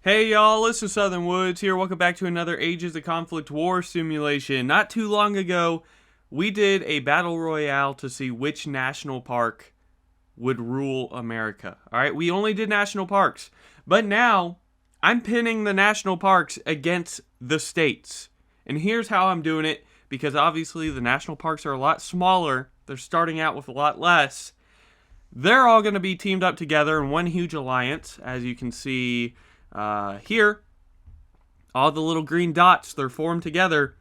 Hey y'all, this is Southern Woods here. Welcome back to another Ages of Conflict War simulation. Not too long ago, we did a battle royale to see which national park would rule America. Alright, we only did national parks. But now, I'm pinning the national parks against the states. And here's how I'm doing it, because obviously the national parks are a lot smaller. They're starting out with a lot less. They're all going to be teamed up together in one huge alliance, as you can see here. All the little green dots, they're formed together.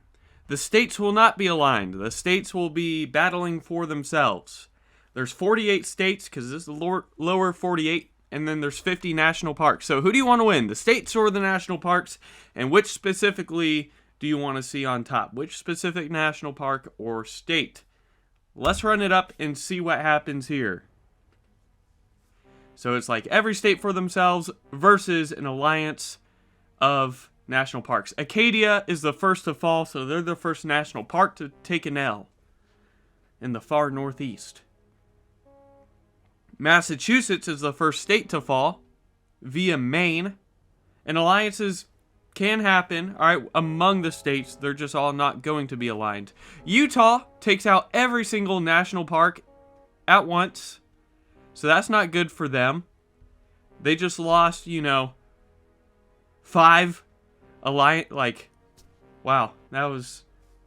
The states will not be aligned. The states will be battling for themselves. There's 48 states, because this is the lower 48, and then there's 50 national parks. So who do you want to win, the states or the national parks? And which specifically do you want to see on top? Which specific national park or state? Let's run it up and see what happens here. So it's like every state for themselves versus an alliance of national parks. Acadia is the first to fall, so they're the first national park to take an L in the far northeast. Massachusetts is the first state to fall via Maine. And alliances can happen, alright, among the states. They're just all not going to be aligned. Utah takes out every single national park at once. So that's not good for them. They just lost, 5 alliance. Wow, that was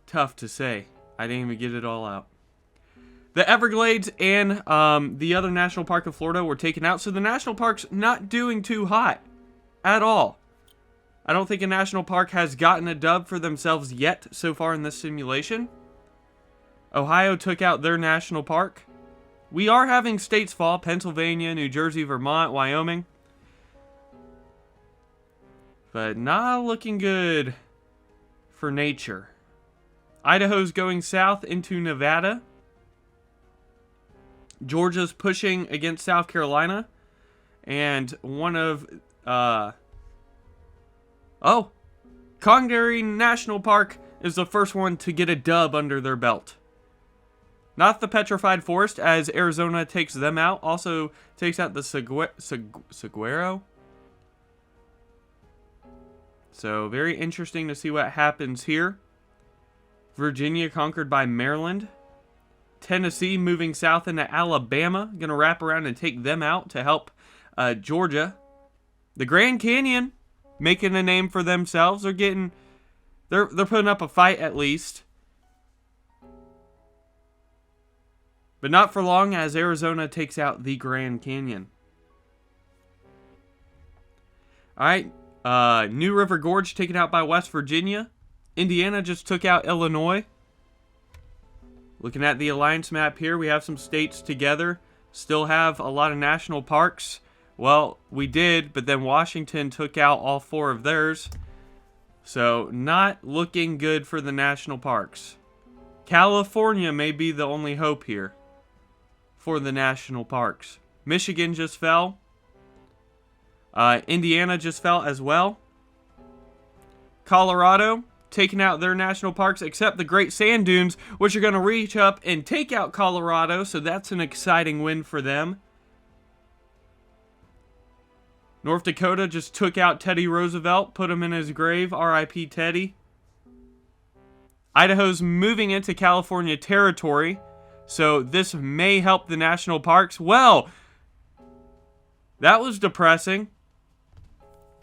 tough to say. I didn't even get it all out. The Everglades and the other national park of Florida were taken out. So the national park's not doing too hot at all. I don't think a national park has gotten a dub for themselves yet so far in this simulation. Ohio took out their national park. We are having states fall. Pennsylvania, New Jersey, Vermont, Wyoming. But not looking good for nature. Idaho's going south into Nevada. Georgia's pushing against South Carolina. And one of... Congaree National Park is the first one to get a dub under their belt. Not the Petrified Forest, as Arizona takes them out. Also takes out the Saguaro. So, very interesting to see what happens here. Virginia conquered by Maryland. Tennessee moving south into Alabama. Going to wrap around and take them out to help Georgia. The Grand Canyon making a name for themselves. They're putting up a fight at least. But not for long, as Arizona takes out the Grand Canyon. Alright, New River Gorge taken out by West Virginia. Indiana just took out Illinois. Looking at the alliance map here, we have some states together. Still have a lot of national parks. Well, we did, but then Washington took out all 4 of theirs. So, not looking good for the national parks. California may be the only hope here for the national parks. Michigan just fell. Indiana just fell as well. Colorado taking out their national parks, except the Great Sand Dunes, which are going to reach up and take out Colorado, so that's an exciting win for them. North Dakota just took out Teddy Roosevelt, put him in his grave, R.I.P. Teddy. Idaho's moving into California territory, so this may help the national parks. Well, that was depressing.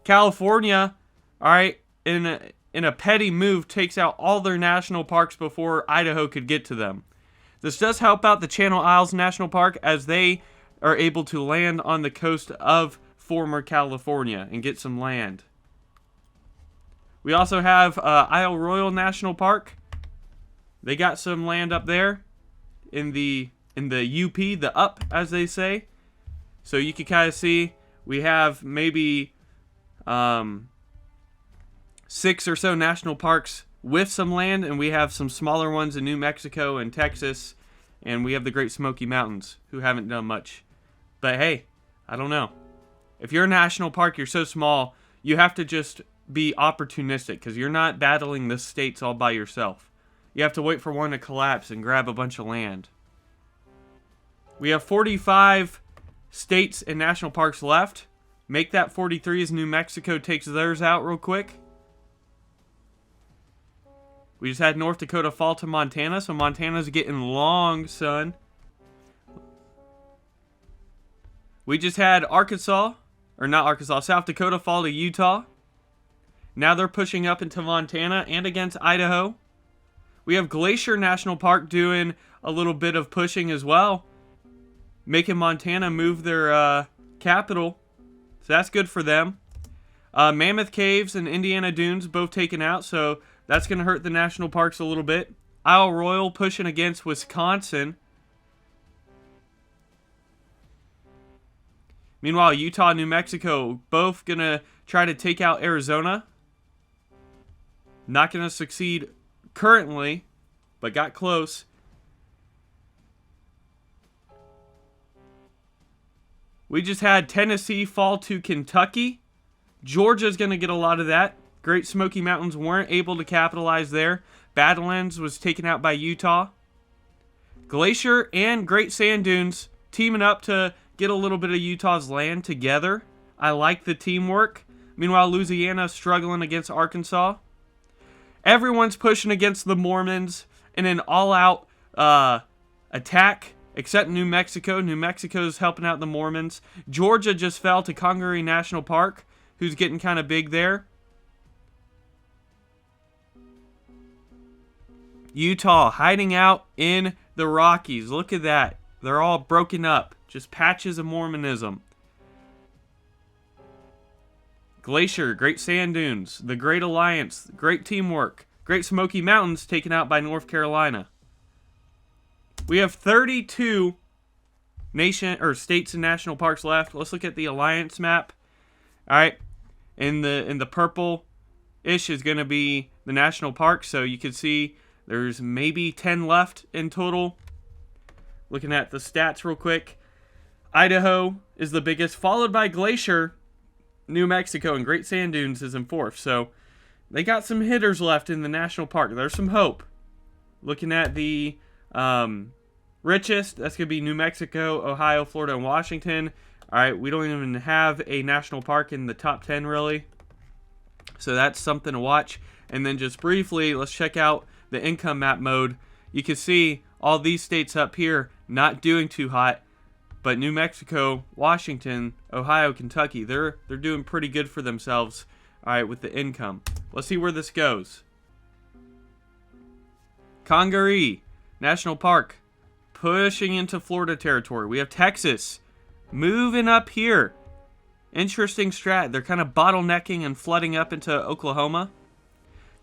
California, alright, in a petty move, takes out all their national parks before Idaho could get to them. This does help out the Channel Isles National Park, as they are able to land on the coast of former California and get some land. We also have Isle Royale National Park. They got some land up there in the UP, the up, as they say. So you can kind of see we have maybe 6 or so national parks with some land, and we have some smaller ones in New Mexico and Texas, and we have the Great Smoky Mountains, who haven't done much. But hey, I don't know. If you're a national park, you're so small, you have to just be opportunistic, because you're not battling the states all by yourself. You have to wait for one to collapse and grab a bunch of land. We have 45 states and national parks left. make that 43 as New Mexico takes theirs out real quick. We just had North Dakota fall to Montana, so Montana's getting long, son. We just had Arkansas, or not Arkansas, South Dakota fall to Utah. Now they're pushing up into Montana and against Idaho. We have Glacier National Park doing a little bit of pushing as well, making Montana move their capital. So that's good for them. Mammoth Caves and Indiana Dunes both taken out, so that's going to hurt the national parks a little bit. Isle Royal pushing against Wisconsin. Meanwhile, Utah and New Mexico both going to try to take out Arizona. Not going to succeed currently, but got close. We just had Tennessee fall to Kentucky. Georgia's going to get a lot of that. Great Smoky Mountains weren't able to capitalize there. Badlands was taken out by Utah. Glacier and Great Sand Dunes teaming up to get a little bit of Utah's land together. I like the teamwork. Meanwhile, Louisiana struggling against Arkansas. Everyone's pushing against the Mormons in an all-out attack, except New Mexico. New Mexico's helping out the Mormons. Georgia just fell to Congaree National Park, who's getting kind of big there. Utah hiding out in the Rockies. Look at that. They're all broken up. Just patches of Mormonism. Glacier, Great Sand Dunes, the Great Alliance, great teamwork. Great Smoky Mountains taken out by North Carolina. We have 32 states and national parks left. Let's look at the alliance map. All right, in the purple-ish is going to be the national parks. So you can see there's maybe 10 left in total. Looking at the stats real quick, Idaho is the biggest, followed by Glacier, New Mexico, and Great Sand Dunes is in fourth. So they got some hitters left in the national park. There's some hope. Looking at the richest, that's going to be New Mexico, Ohio, Florida, and Washington. All right, we don't even have a national park in the top 10, really. So that's something to watch. And then just briefly, let's check out the income map mode. You can see all these states up here not doing too hot. But New Mexico, Washington, Ohio, Kentucky, they're doing pretty good for themselves, all right, with the income. Let's see where this goes. Congaree National Park pushing into Florida territory. We have Texas moving up here. Interesting strat. They're kind of bottlenecking and flooding up into Oklahoma.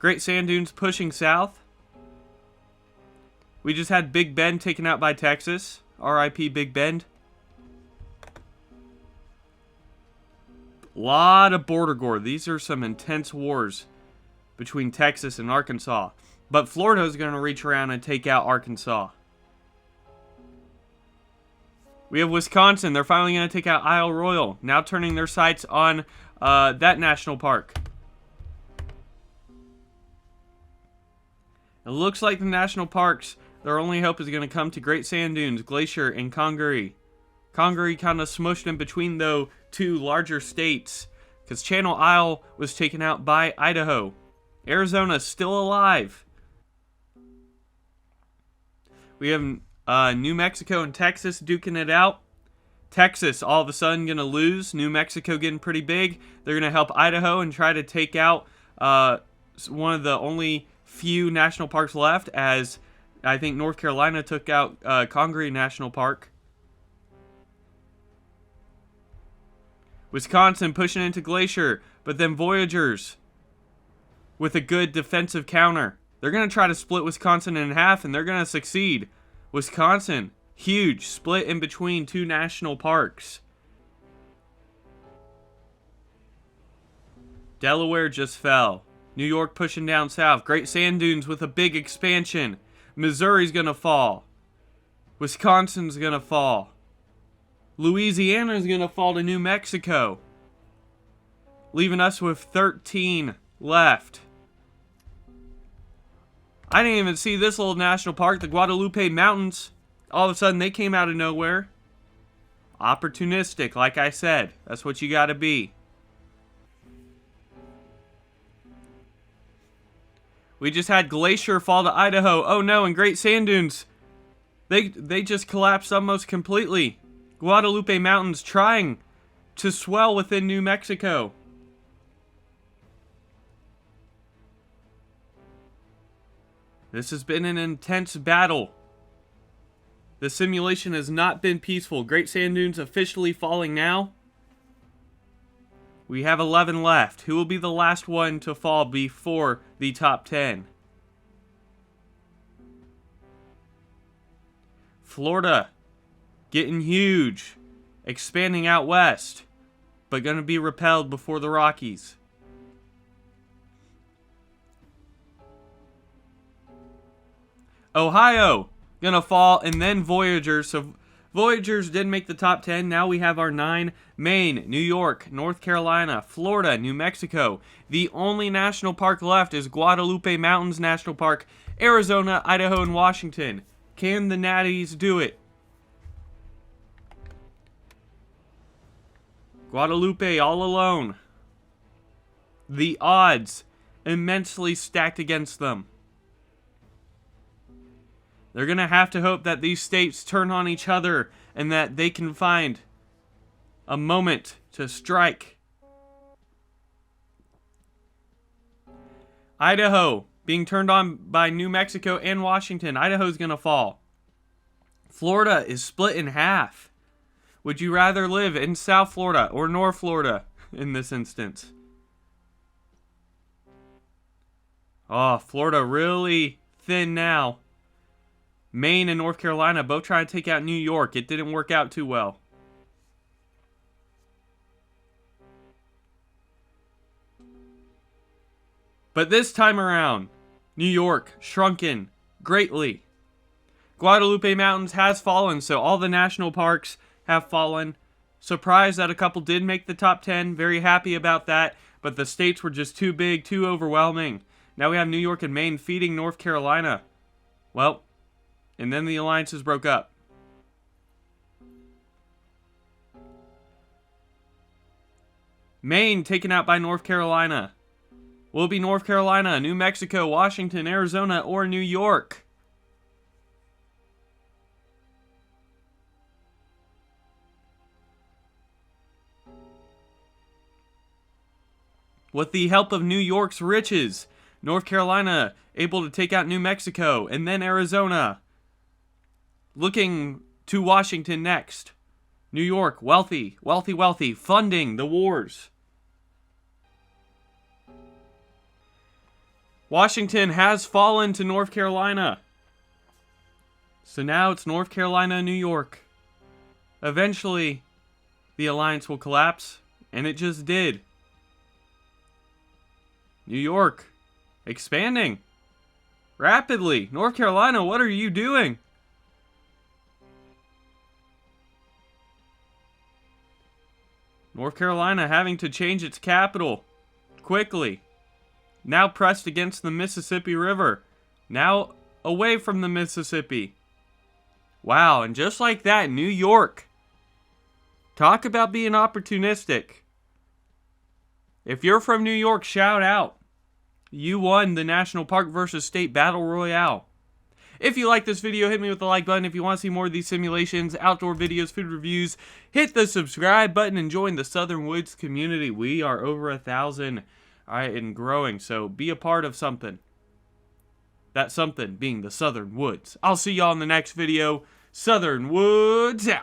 Great Sand Dunes pushing south. We just had Big Bend taken out by Texas. R.I.P. Big Bend. Lot of border gore. These are some intense wars between Texas and Arkansas. But Florida is going to reach around and take out Arkansas. We have Wisconsin. They're finally going to take out Isle Royal. Now turning their sights on that national park. It looks like the national parks, their only hope is going to come to Great Sand Dunes, Glacier, and Congaree. Congaree kind of smushed in between, though, two larger states, because Channel Isle was taken out by Idaho. Arizona's still alive. We have New Mexico and Texas duking it out. Texas all of a sudden going to lose. New Mexico getting pretty big. They're going to help Idaho and try to take out one of the only few national parks left, as I think North Carolina took out Congaree National Park. Wisconsin pushing into Glacier, but then Voyagers with a good defensive counter. They're going to try to split Wisconsin in half, and they're going to succeed. Wisconsin, huge split in between two national parks. Delaware just fell. New York pushing down south. Great Sand Dunes with a big expansion. Missouri's going to fall. Wisconsin's going to fall. Louisiana's going to fall to New Mexico, leaving us with 13 left. I didn't even see this little national park, the Guadalupe Mountains. All of a sudden, they came out of nowhere. Opportunistic, like I said. That's what you gotta be. We just had Glacier fall to Idaho. Oh no, and Great Sand Dunes. They just collapsed almost completely. Guadalupe Mountains trying to swell within New Mexico. This has been an intense battle. The simulation has not been peaceful. Great Sand Dunes officially falling now. We have 11 left. Who will be the last one to fall before the top 10? Florida, getting huge. Expanding out west, but going to be repelled before the Rockies. Ohio, going to fall, and then Voyager. So Voyagers did make the top 10. Now we have our 9. Maine, New York, North Carolina, Florida, New Mexico. The only national park left is Guadalupe Mountains National Park, Arizona, Idaho, and Washington. Can the Natties do it? Guadalupe all alone. The odds immensely stacked against them. They're going to have to hope that these states turn on each other and that they can find a moment to strike. Idaho being turned on by New Mexico and Washington. Idaho's going to fall. Florida is split in half. Would you rather live in South Florida or North Florida in this instance? Oh, Florida really thin now. Maine and North Carolina both trying to take out New York. It didn't work out too well. But this time around, New York shrunken greatly. Guadalupe Mountains has fallen, so all the national parks have fallen. Surprised that a couple did make the top 10. Very happy about that. But the states were just too big, too overwhelming. Now we have New York and Maine feeding North Carolina. Well, and then the alliances broke up. Maine taken out by North Carolina. Will it be North Carolina, New Mexico, Washington, Arizona, or New York? With the help of New York's riches, North Carolina able to take out New Mexico, and then Arizona. Looking to Washington next. New York, wealthy, wealthy, wealthy, funding the wars. Washington has fallen to North Carolina. So now it's North Carolina, New York. Eventually, the alliance will collapse, and it just did. New York, expanding rapidly. North Carolina, what are you doing? North Carolina having to change its capital quickly. Now pressed against the Mississippi River. Now away from the Mississippi. Wow, and just like that, New York. Talk about being opportunistic. If you're from New York, shout out. You won the National Park versus State Battle Royale. If you like this video, hit me with the like button. If you want to see more of these simulations, outdoor videos, food reviews, hit the subscribe button and join the Southern Woods community. We are over 1,000 and growing, so be a part of something. That something being the Southern Woods. I'll see y'all in the next video. Southern Woods out.